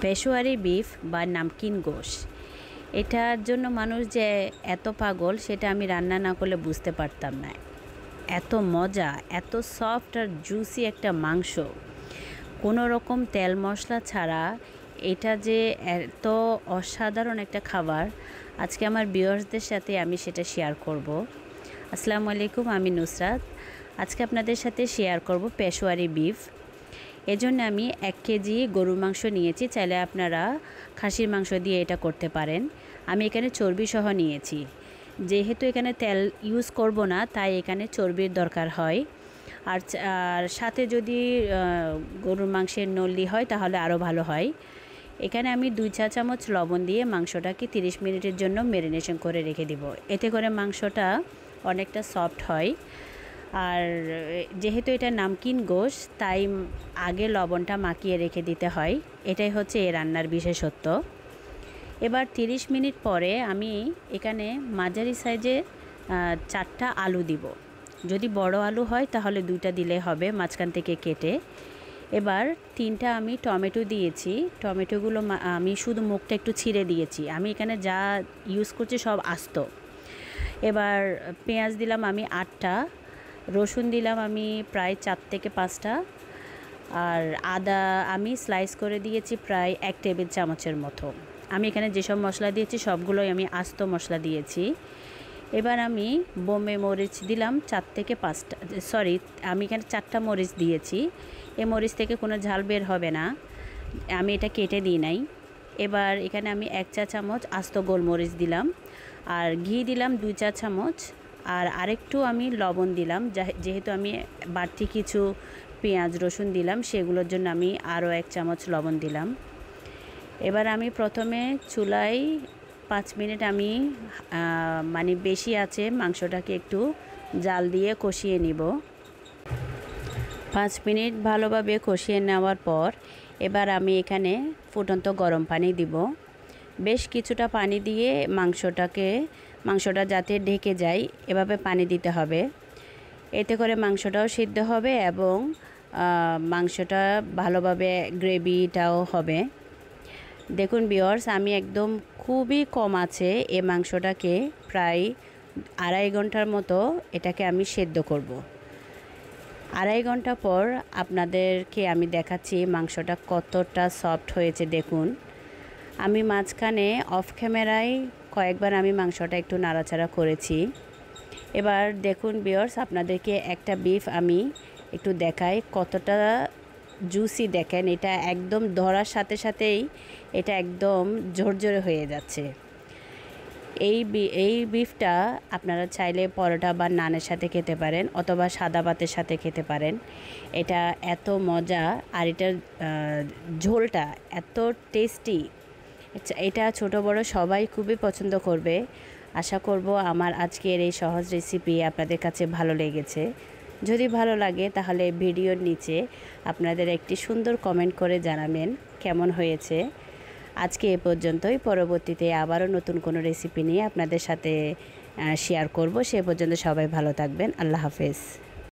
Peshawari beef বা নামকিন গোশ, এটার জন্য মানুষ যে এত পাগল সেটা আমি রান্না না করলে বুঝতে পারতাম না। এত মজা, এত সফট আর জুসি একটা মাংস, কোনো রকম তেল মশলা ছাড়া এটা যে এত অসাধারণ একটা খাবার, আজকে আমার ভিউয়ার্সদের সাথে আমি সেটা শেয়ার করব। আসসালামু আলাইকুম, আমি নুসরাত। আজকে আপনাদের সাথে শেয়ার করব পেশোয়ারি বিফ। এজন্য আমি 1 কেজি গরুর মাংস নিয়েছি, চাইলে আপনারা খাসির মাংস দিয়ে এটা করতে পারেন। আমি এখানে চর্বি সহ নিয়েছি, যেহেতু এখানে তেল ইউজ করব না তাই এখানে চর্বির দরকার হয়। আর সাথে যদি গরুর মাংসের নল্লি হয় তাহলে আরও ভালো হয়। এখানে আমি 2 চা চামচ লবণ দিয়ে মাংসটাকে 30 মিনিটের জন্য ম্যারিনেশন করে রেখে দিব। এতে করে মাংসটা অনেকটা সফট হয়। আর যেহেতু এটা নামকিন গোশ, তাই আগে লবণটা মাখিয়ে রেখে দিতে হয়। এটাই হচ্ছে এই রান্নার বিশেষত্ব। এবার 30 মিনিট পরে আমি এখানে মাঝারি সাইজের 4টা আলু দিব। যদি বড় আলু হয় তাহলে 2টা দিলে হবে, মাঝখান থেকে কেটে। এবার 3টা আমি টমেটো দিয়েছি। টমেটোগুলো আমি শুধু মুখটা একটু ছিঁড়ে দিয়েছি। আমি এখানে যা ইউজ করছি সব আস্ত। এবার পেঁয়াজ দিলাম আমি 8টা, রসুন দিলাম আমি প্রায় 4 থেকে 5টা, আর আদা আমি স্লাইস করে দিয়েছি প্রায় 1 টেবিল চামচের মতো। আমি এখানে যেসব মশলা দিয়েছি সবগুলোই আমি আস্ত মশলা দিয়েছি। এবার আমি বোম্বে মরিচ দিলাম 4 থেকে 5টা, সরি আমি এখানে 4টা মরিচ দিয়েছি। এই মরিচ থেকে কোনো ঝাল বের হবে না, আমি এটা কেটে দিই নাই। এবার এখানে আমি 1 চা চামচ আস্ত গোলমরিচ দিলাম, আর ঘি দিলাম 2 চা চামচ, আর আরেকটু আমি লবণ দিলাম, যেহেতু আমি বাড়তি কিছু পেঁয়াজ রসুন দিলাম সেগুলোর জন্য আমি আরও 1 চামচ লবণ দিলাম। এবার আমি প্রথমে চুলায় 5 মিনিট আমি মানে বেশি আছে মাংসটাকে একটু জাল দিয়ে কষিয়ে নিব। 5 মিনিট ভালোভাবে কষিয়ে নেওয়ার পর এবার আমি এখানে ফুটন্ত গরম পানি দিব। বেশ কিছুটা পানি দিয়ে মাংসটা যাতে ঢেকে যায় এভাবে পানি দিতে হবে। এতে করে মাংসটাও সিদ্ধ হবে এবং মাংসটা ভালোভাবে গ্রেভিটাও হবে। দেখুন ভিউয়ার্স, আমি একদম খুবই কম আছে এই মাংসটাকে প্রায় 2.5 ঘন্টার মতো এটাকে আমি সেদ্ধ করব। 2.5 ঘন্টা পর আপনাদেরকে আমি দেখাচ্ছি মাংসটা কতটা সফট হয়েছে। দেখুন, আমি মাঝখানে অফ ক্যামেরায় কয়েকবার আমি মাংসটা একটু নাড়াচাড়া করেছি। এবার দেখুন ভিউয়ার্স, আপনাদেরকে একটা বিফ আমি একটু দেখাই কতটা জুসি। দেখেন, এটা একদম ধরার সাথে সাথেই এটা একদম ঝরঝরে হয়ে যাচ্ছে। এই বিফটা আপনারা চাইলে পরোটা বা নানের সাথে খেতে পারেন অথবা সাদা ভাতের সাথে খেতে পারেন। এটা এত মজা, আর এটার ঝোলটা এত টেস্টি। এটা ছোট বড় সবাই খুবই পছন্দ করবে। আশা করব আমার আজকের এই সহজ রেসিপি আপনাদের কাছে ভালো লেগেছে। যদি ভালো লাগে তাহলে ভিডিওর নিচে আপনাদের একটি সুন্দর কমেন্ট করে জানাবেন কেমন হয়েছে। আজকে এ পর্যন্তই। পরবর্তীতে আবারও নতুন কোনো রেসিপি নিয়ে আপনাদের সাথে শেয়ার করব। সে পর্যন্ত সবাই ভালো থাকবেন। আল্লাহ হাফেজ।